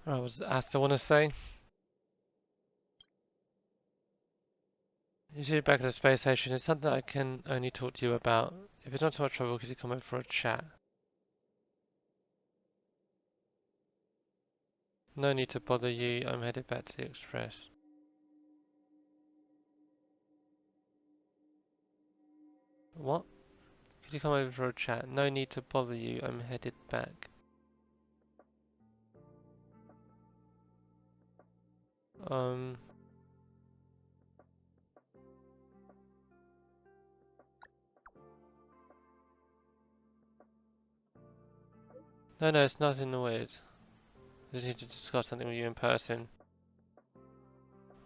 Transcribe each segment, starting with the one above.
What was Asta want to say? You see, back at the space station, it's something I can only talk to you about. If it's not too much trouble, could you come over for a chat? No need to bother you, I'm headed back to the Express. What? Could you come over for a chat? No need to bother you, I'm headed back. Um... No, it's nothing weird. I just need to discuss something with you in person.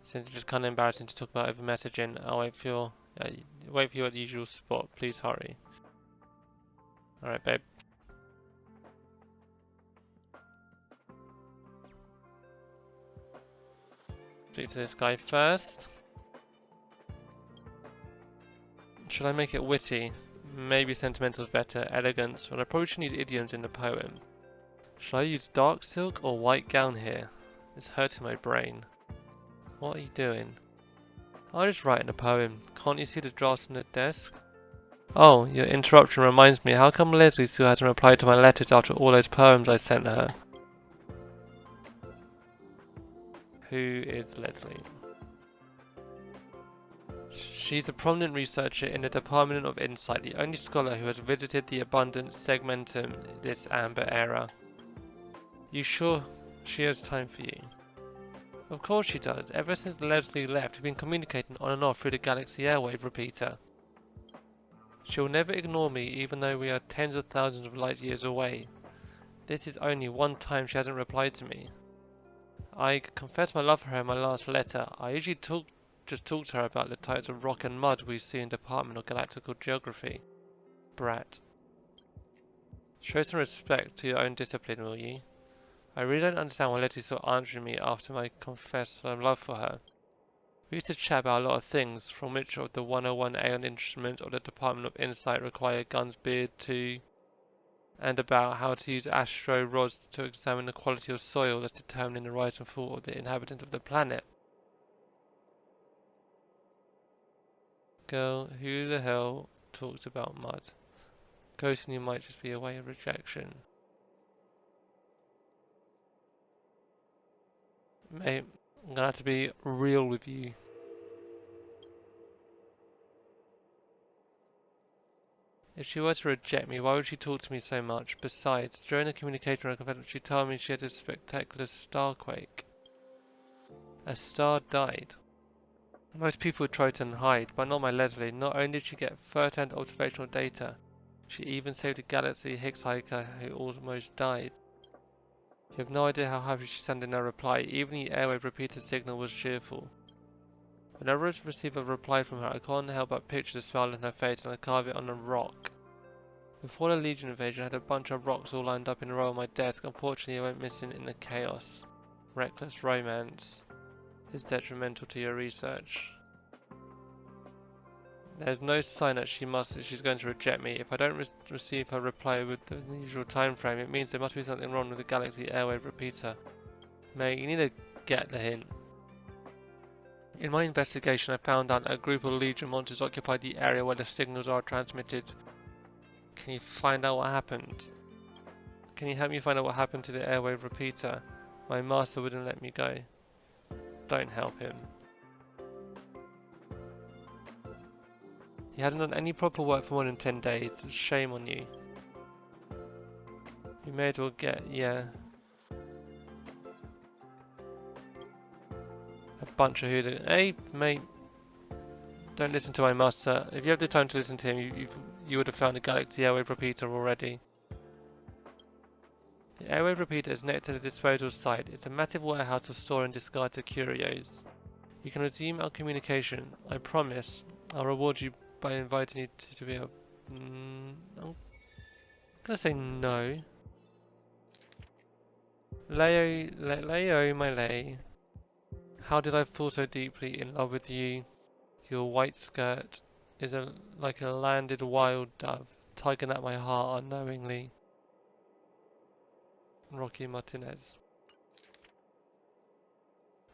Since it's just kind of embarrassing to talk about over messaging, I'll wait for you at the usual spot. Please hurry. Alright, babe. Speak to this guy first. Should I make it witty? Maybe sentimental's better. Elegance. Well, I probably should need idioms in the poem. Should I use dark silk or white gown here? It's hurting my brain. What are you doing? I'm just writing a poem. Can't you see the drafts on the desk? Oh, your interruption reminds me. How come Leslie still hasn't replied to my letters after all those poems I sent her? Who is Leslie? She's a prominent researcher in the Department of Insight, the only scholar who has visited the abundant segmentum this amber era. You sure she has time for you? Of course she does. Ever since Leslie left, we've been communicating on and off through the Galaxy Airwave repeater. She'll never ignore me, even though we are tens of thousands of light years away. This is only one time she hasn't replied to me. I confessed my love for her in my last letter. I usually just talk to her about the types of rock and mud we see in Department of Galactical Geography. Brat. Show some respect to your own discipline, will you? I really don't understand why Letty's still answering me after my confessed love for her. We used to chat about a lot of things, from which of the 101 Aeon instruments of the Department of Insight require Gun's beard to, and about how to use astro rods to examine the quality of soil that's determining the rise and fall of the inhabitants of the planet. Girl, who the hell talks about mud? Ghosting you might just be a way of rejection. Mate, I'm gonna have to be real with you. If she were to reject me, why would she talk to me so much? Besides, during the communication she told me she had a spectacular starquake. A star died. Most people would try to hide, but not my Leslie. Not only did she get first-hand observational data, she even saved a galaxy hitchhiker who almost died. You have no idea how happy she sounded in her reply. Even the airwave repeater signal was cheerful. Whenever I receive a reply from her, I can't help but picture the smile on her face, and I carve it on a rock. Before the Legion invasion, I had a bunch of rocks all lined up in a row on my desk. Unfortunately, I went missing in the chaos. Reckless romance is detrimental to your research. There's no sign that she's going to reject me. If I don't receive her reply with the usual time frame, it means there must be something wrong with the Galaxy Airwave repeater. Mate, you need to get the hint. In my investigation, I found out that a group of Legion monsters occupied the area where the signals are transmitted. Can you find out what happened? Can you help me find out what happened to the airwave repeater? My master wouldn't let me go. Don't help him. He hasn't done any proper work for more than 10 days. Shame on you. You may as well yeah. A bunch of hooligans. Hey, mate. Don't listen to my master. If you have the time to listen to him, you would have found a Galaxy Airwave repeater already. The airwave repeater is next to the disposal site. It's a massive warehouse of store and discarded curios. You can resume our communication. I promise. I'll reward you by inviting you to be a... I'm gonna say no. Leo, my lay. How did I fall so deeply in love with you? Your white skirt is like a landed wild dove, tugging at my heart unknowingly. Rocky Martinez.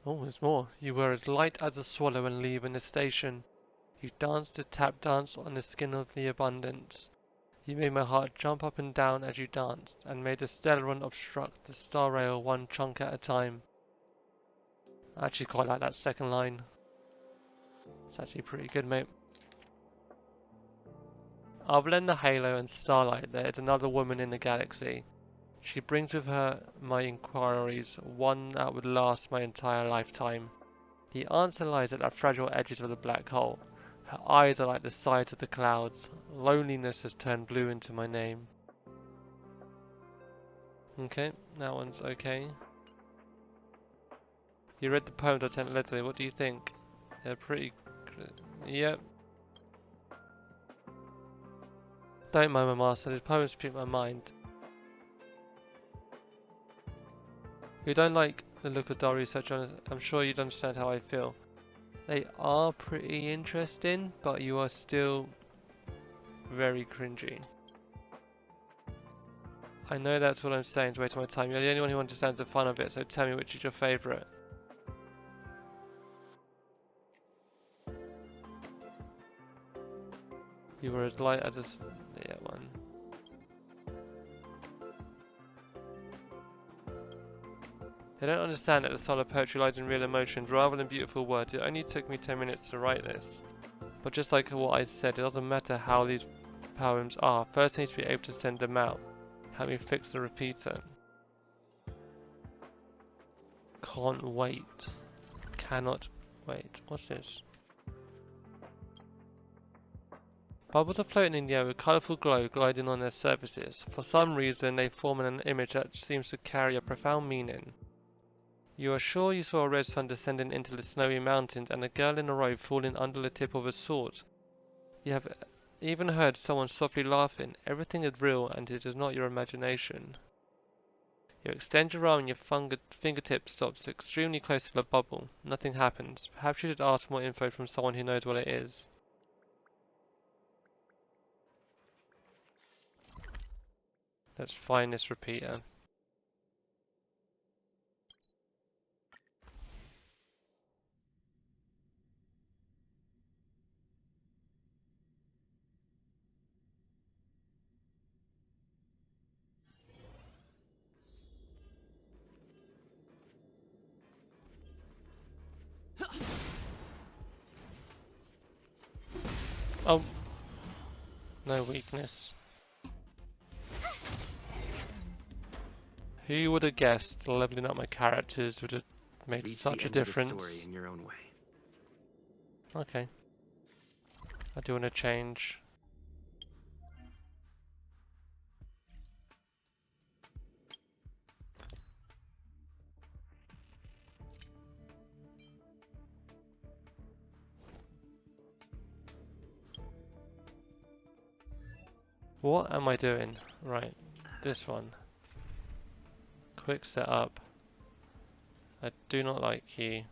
Oh, there's more. You were as light as a swallow when leaving the station. You danced a tap dance on the skin of the abundance. You made my heart jump up and down as you danced, and made the Stellaron obstruct the star rail one chunk at a time. I actually quite like that second line. It's actually pretty good, mate. Other than the halo and starlight, there is another woman in the galaxy. She brings with her my inquiries, one that would last my entire lifetime. The answer lies at the fragile edges of the black hole. Her eyes are like the sides of the clouds. Loneliness has turned blue into my name. Okay, that one's okay. You read the poems I sent Leslie, what do you think? They're pretty good. Yep. Don't mind my master, his poems speak my mind. You don't like the look of Dory research on it. I'm sure you'd understand how I feel. They are pretty interesting, but you are still very cringy. I know that's what I'm saying to waste my time. You're the only one who understands the fun of it, so tell me which is your favourite. You were as light as a... yeah, one. They don't understand that the soul of poetry lies in real emotions rather than beautiful words. It only took me 10 minutes to write this. But just like what I said, it doesn't matter how these poems are. First I need to be able to send them out. Help me fix the repeater. Can't wait. Cannot wait. What's this? Bubbles are floating in the air with colourful glow gliding on their surfaces. For some reason they form an image that seems to carry a profound meaning. You are sure you saw a red sun descending into the snowy mountains and a girl in a robe falling under the tip of a sword. You have even heard someone softly laughing. Everything is real and it is not your imagination. You extend your arm and your fingertip stops extremely close to the bubble. Nothing happens. Perhaps you should ask more info from someone who knows what it is. Let's find this repeater. Oh, no weakness. Who would have guessed leveling up my characters would have made such a difference? Story in your own way. Okay. I do want to change. What am I doing? Right, this one. Quick setup. I do not like you.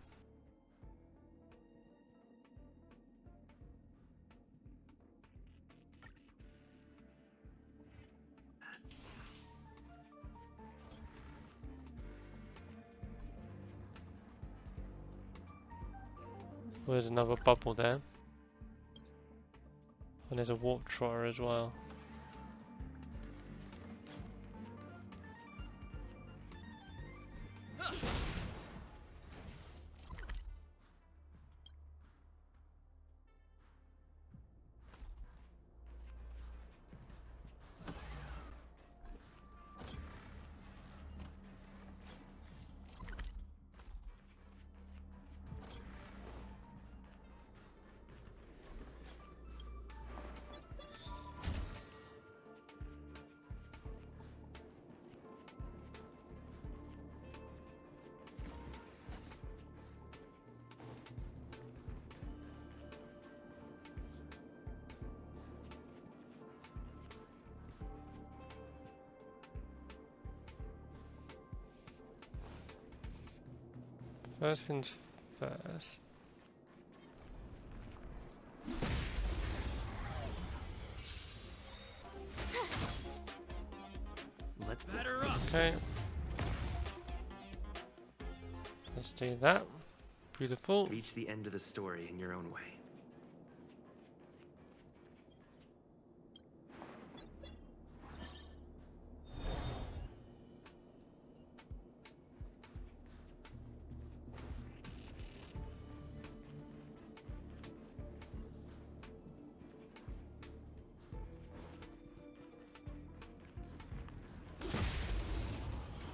Oh, there's another bubble there. And there's a warp trotter as well. First things first. Let's batter up. Okay. Let's do that. Beautiful. Reach the end of the story in your own way.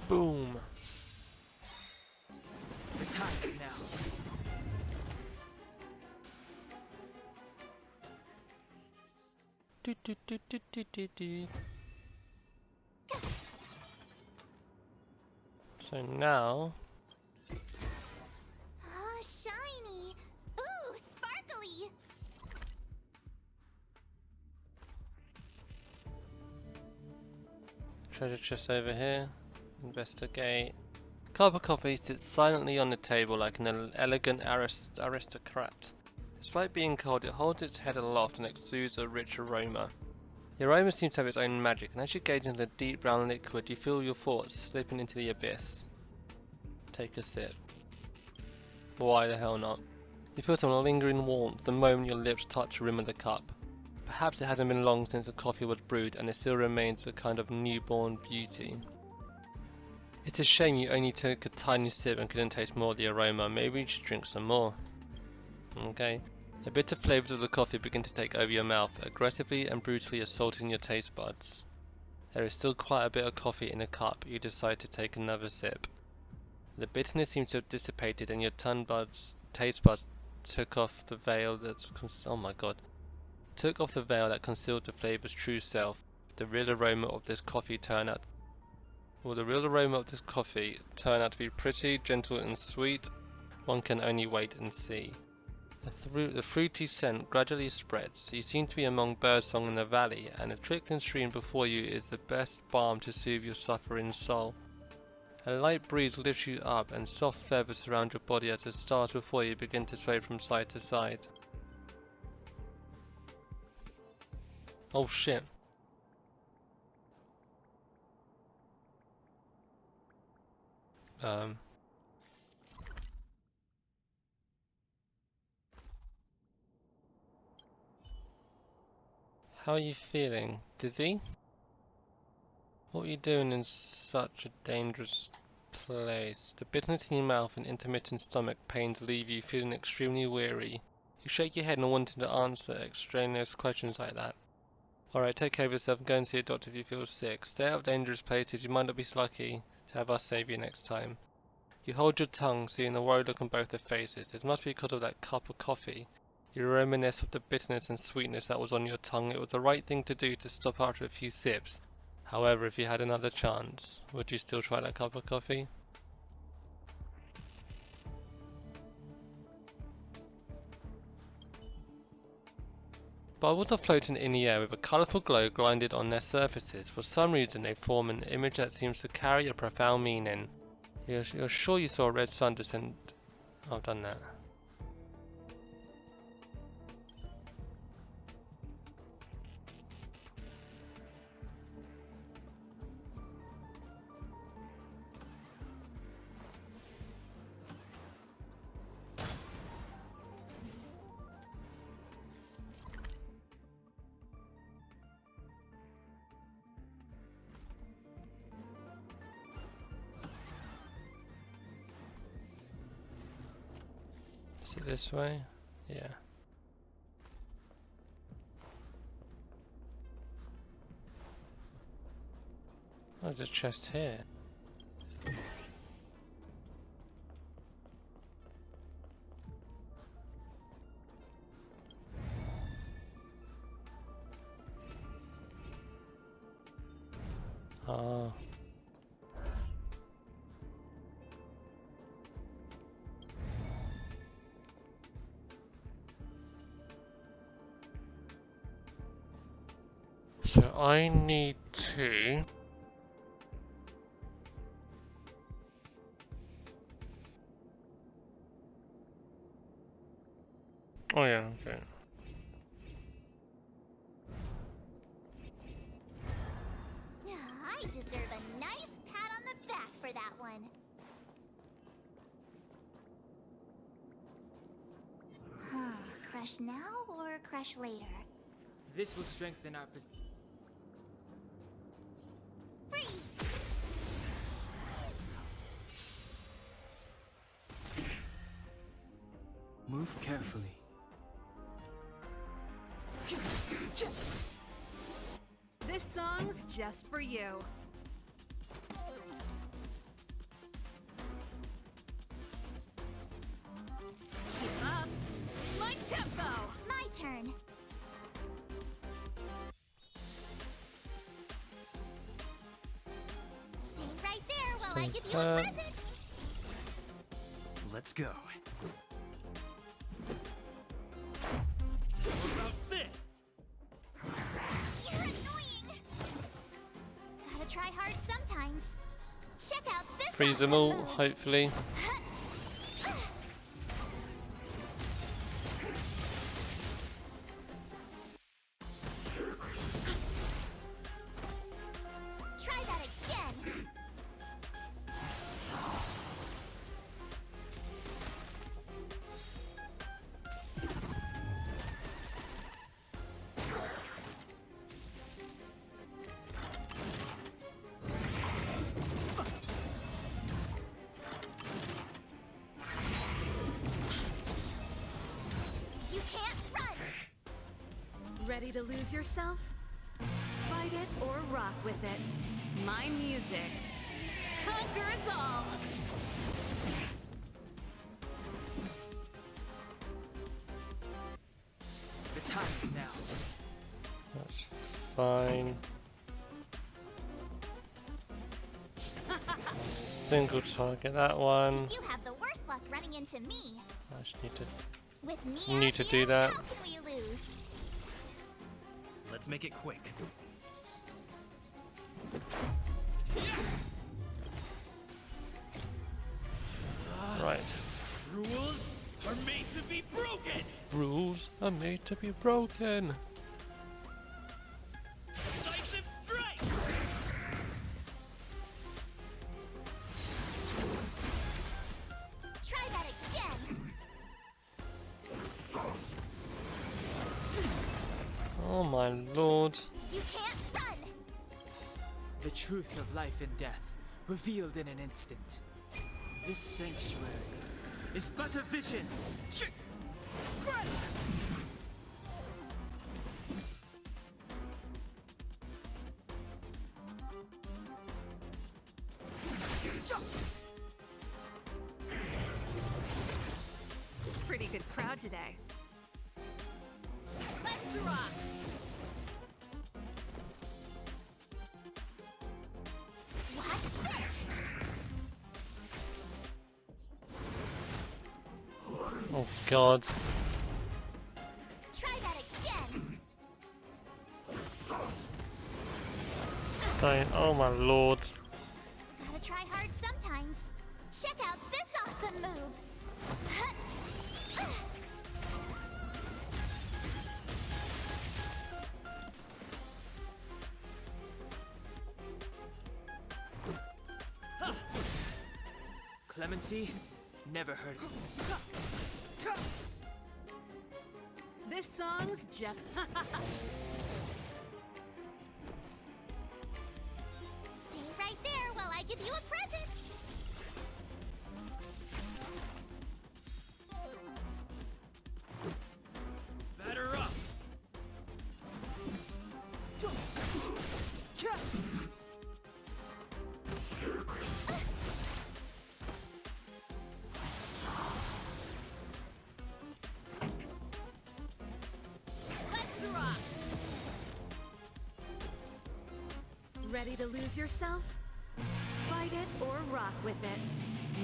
Boom. The time is now. Do, do, do, do, do, do, do. So now, Oh, shiny! Ooh, sparkly! treasure chest over here. Investigate. Cup of coffee sits silently on the table like an elegant aristocrat. Despite being cold, it holds its head aloft and exudes a rich aroma. The aroma seems to have its own magic, and as you gaze into the deep brown liquid, you feel your thoughts slipping into the abyss. Take a sip. Why the hell not? You feel some lingering warmth the moment your lips touch the rim of the cup. Perhaps it hasn't been long since the coffee was brewed, and it still remains a kind of newborn beauty. It's a shame you only took a tiny sip and couldn't taste more of the aroma. Maybe you should drink some more. Okay. The bitter flavours of the coffee begin to take over your mouth, aggressively and brutally assaulting your taste buds. There is still quite a bit of coffee in the cup. You decide to take another sip. The bitterness seems to have dissipated, and your taste buds took off the veil that concealed the flavor's true self. The real aroma of this coffee turned out to be pretty, gentle and sweet. One can only wait and see. The fruity scent gradually spreads. You seem to be among birdsong in the valley, and a trickling stream before you is the best balm to soothe your suffering soul. A light breeze lifts you up, and soft feathers surround your body as the stars before you begin to sway from side to side. Oh shit. How are you feeling? Dizzy? What are you doing in such a dangerous place? The bitterness in your mouth and intermittent stomach pains leave you feeling extremely weary. You shake your head and wanting to answer extraneous questions like that. Alright, take care of yourself and go and see a doctor if you feel sick. Stay out of dangerous places. You might not be so lucky to have us save you next time. You hold your tongue, seeing the worried look on both their faces. It must be because of that cup of coffee. You reminisce of the bitterness and sweetness that was on your tongue. It was the right thing to do to stop after a few sips. However, if you had another chance, would you still try that cup of coffee? Bubbles are floating in the air with a colourful glow grinded on their surfaces. For some reason, they form an image that seems to carry a profound meaning. You're sure you saw a red sun descend? I've done that. Is it this way? Yeah. Oh, there's a chest here. Ah. So I need to... Oh yeah, okay. I deserve a nice pat on the back for that one. Crush now or crush later? This will strengthen our position. Freeze! Move carefully. This song's just for you. Keep up. My tempo. My turn. Stay right there while I give you a present. Let's go. You're annoying. Gotta try hard sometimes. Check out this. Freeze them awesome all, move. hopefully. Try that again. You can't run. Ready to lose yourself? Fight it or rock with it. My music conquers all. The time is now. That's fine. Single target that one. You have the worst luck running into me. I just need to. With me You out need to here, do that. How can we lose? Let's make it quick. Right. Rules are made to be broken! Rules are made to be broken. Decisive strike! Try that again. Oh my lord. You can't run. The truth of life and death, revealed in an instant. This sanctuary is but a vision. Pretty good crowd today. Let's rock. Watch this. Oh god. Try that again. Don't. Oh my lord. Gotta try hard sometimes. Check out this awesome move. Clemency? Never heard of it. This song's just. Stay right there while I give you a present. Batter up! Let's rock. Ready to lose yourself? Fight it or rock with it.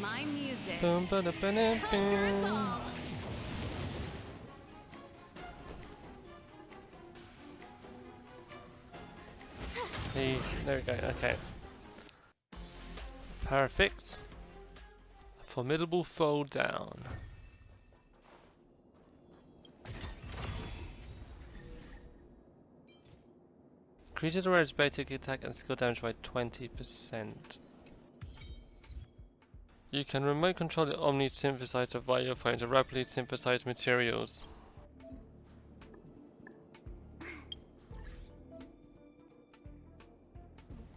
My music Boom, ba, da, ba, da, conquers boom. all. There we go. Okay. Perfect. A formidable foe down. Creature derived basic attack and skill damage by 20%. You can remote control the Omni synthesizer via your phone to rapidly synthesize materials.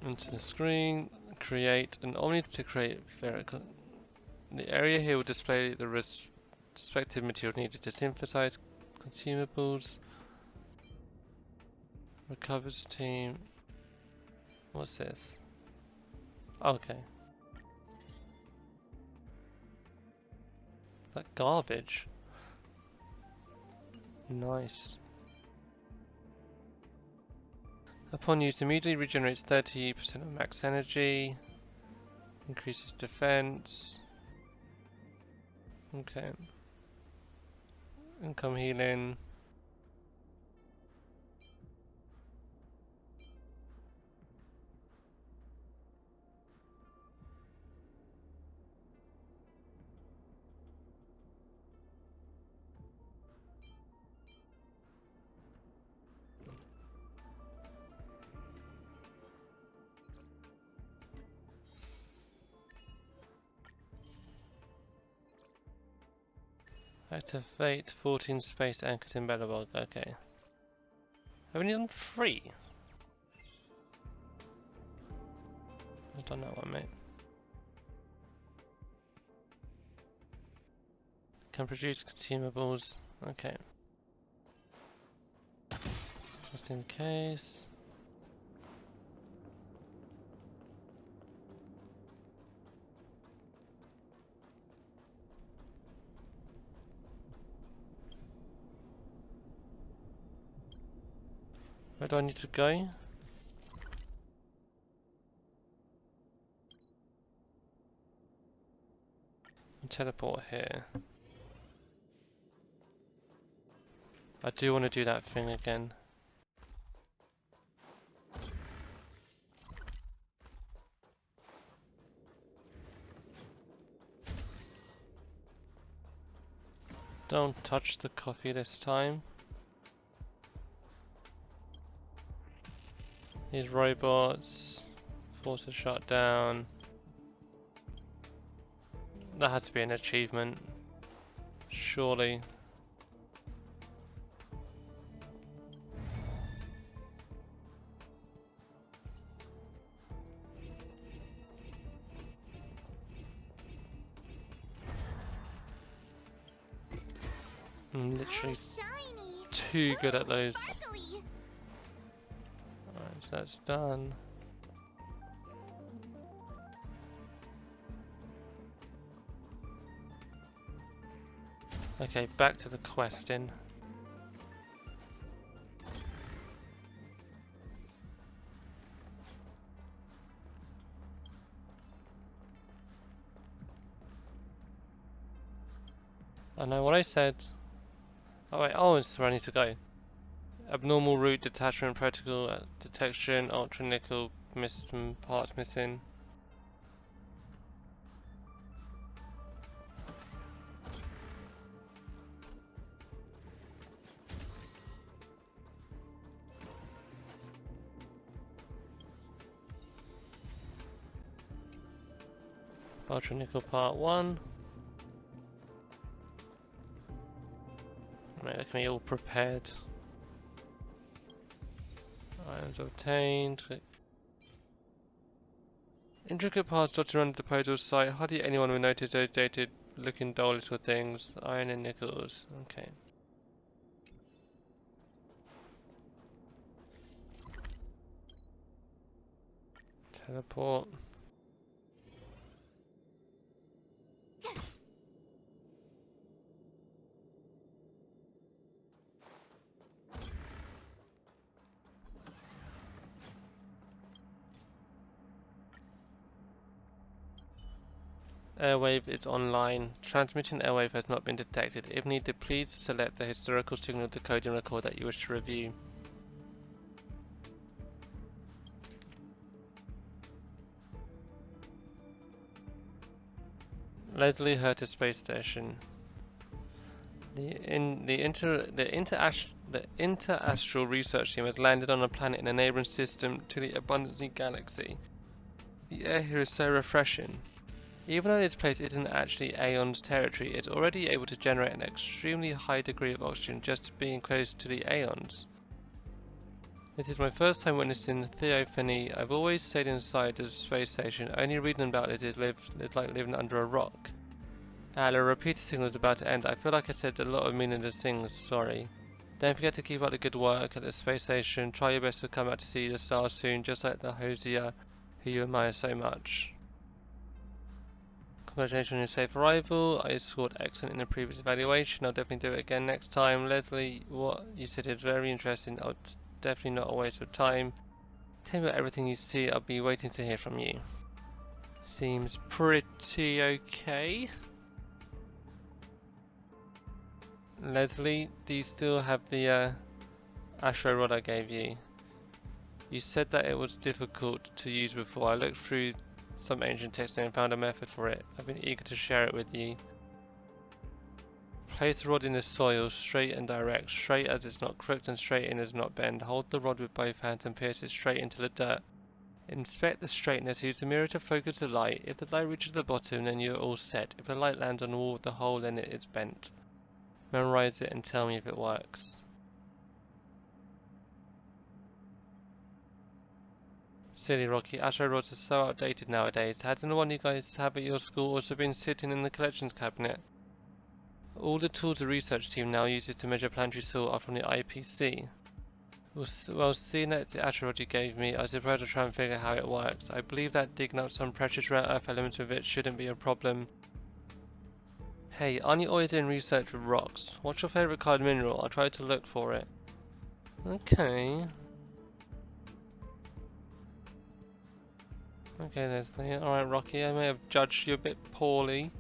Into the screen, create, and only to create the area here will display the respective material needed to synthesize consumables. Recovers team. What's this? Okay. That garbage. Nice. Upon use, immediately regenerates 30% of max energy. Increases defense. Okay. Income healing. Activate 14 space anchored in Bellabog. Okay. Have we done 3? I've done that one, mate. Can produce consumables. Okay. Just in case. Where do I need to go? And teleport here. I do want to do that thing again. Don't touch the coffee this time. These robots. Force a shot down. That has to be an achievement. Surely. I'm literally Shiny. too good at those. Sparkly. Alright, so that's done. Okay, back to the questing. I know what I said. Oh wait, oh, it's where I need to go. Abnormal root detachment protocol detection, ultra nickel parts missing. Ultra nickel part 1. Right, look at me all prepared. Items obtained. Intricate parts dotted around the disposal site. Hardly anyone will notice those dated looking dull little things. Iron and nickels. Okay. Teleport. Airwave is online. Transmitting airwave has not been detected. If needed, please select the historical signal decoding record that you wish to review. Leslie Herter Space Station. The interastral research team has landed on a planet in a neighboring system to the Abundancy Galaxy. The air here is so refreshing. Even though this place isn't actually Aeon's territory, it's already able to generate an extremely high degree of oxygen just being close to the Aeons. This is my first time witnessing theophany. I've always stayed inside the space station. Only reading about it is like living under a rock. The repeater signal is about to end. I feel like I said a lot of meaningless things, sorry. Don't forget to keep up the good work at the space station. Try your best to come out to see the stars soon, just like the Hosier who you admire so much. Congratulations on your safe arrival. I scored excellent in the previous evaluation. I'll definitely do it again next time. Leslie, what you said is very interesting. Definitely not a waste of time. Tell me about everything you see. I'll be waiting to hear from you. Seems pretty okay. Leslie, do you still have the Astro Rod I gave you? You said that it was difficult to use before. I looked through some ancient texts and found a method for it. I've been eager to share it with you. Place the rod in the soil, straight and direct, straight as it's not crooked and straight in as not bend. Hold the rod with both hands and pierce it straight into the dirt. Inspect the straightness, use the mirror to focus the light. If the light reaches the bottom, then you're all set. If the light lands on the wall with the hole, then it is bent. Memorize it and tell me if it works. Silly Rocky, Astro rods are so outdated nowadays. Hasn't the one you guys have at your school also been sitting in the collections cabinet? All the tools the research team now uses to measure planetary soil are from the IPC. Well, seeing that it's the Astro rod you gave me, I suppose I'll try and figure how it works. I believe that digging up some precious rare earth elements with it shouldn't be a problem. Hey, aren't you always doing research with rocks? What's your favourite colored mineral? I'll try to look for it. Okay. Okay, Leslie. Alright, Rocky, I may have judged you a bit poorly.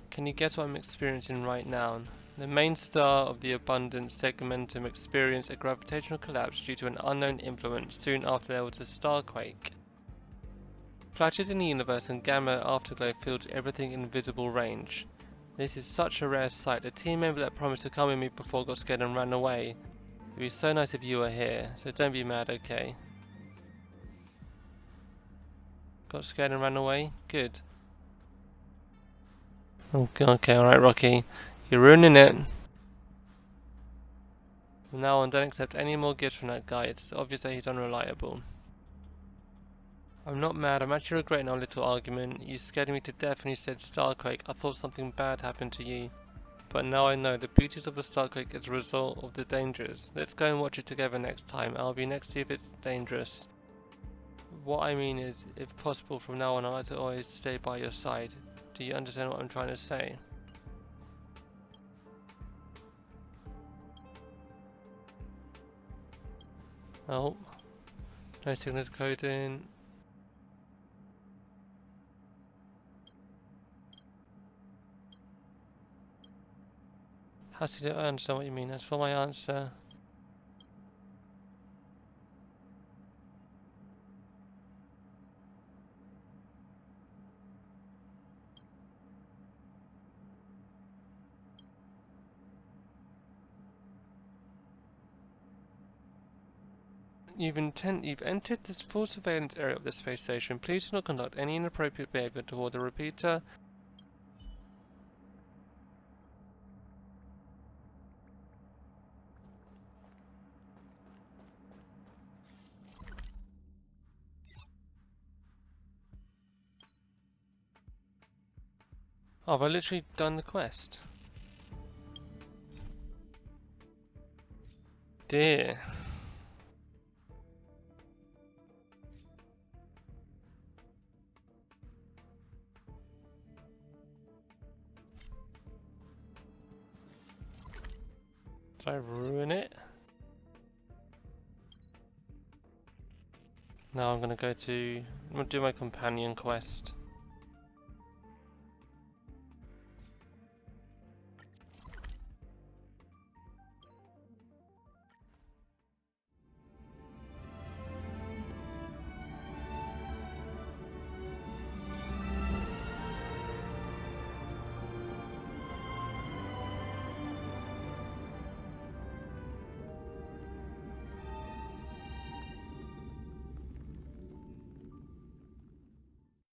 Can you guess what I'm experiencing right now? The main star of the abundant segmentum experienced a gravitational collapse due to an unknown influence soon after there was a starquake. Flashes in the universe and gamma afterglow filled everything in visible range. This is such a rare sight. The team member that promised to come with me before got scared and ran away. It'd be so nice if you were here, so don't be mad, okay? Got scared and ran away? Good. Okay, alright, Rocky. You're ruining it. From now on, don't accept any more gifts from that guy. It's obvious that he's unreliable. I'm not mad. I'm actually regretting our little argument. You scared me to death when you said starquake. I thought something bad happened to you. But now I know the beauties of a starquake is a result of the dangers. Let's go and watch it together next time. I'll be next to see if it's dangerous. What I mean is, if possible, from now on I'd like to always stay by your side. Do you understand what I'm trying to say? Oh. No signal coding. I understand what you mean. As for my answer, you've entered this full surveillance area of the space station. Please do not conduct any inappropriate behavior toward the repeater. Oh, have I literally done the quest? Dear. Did I ruin it? Now I'm gonna do my companion quest.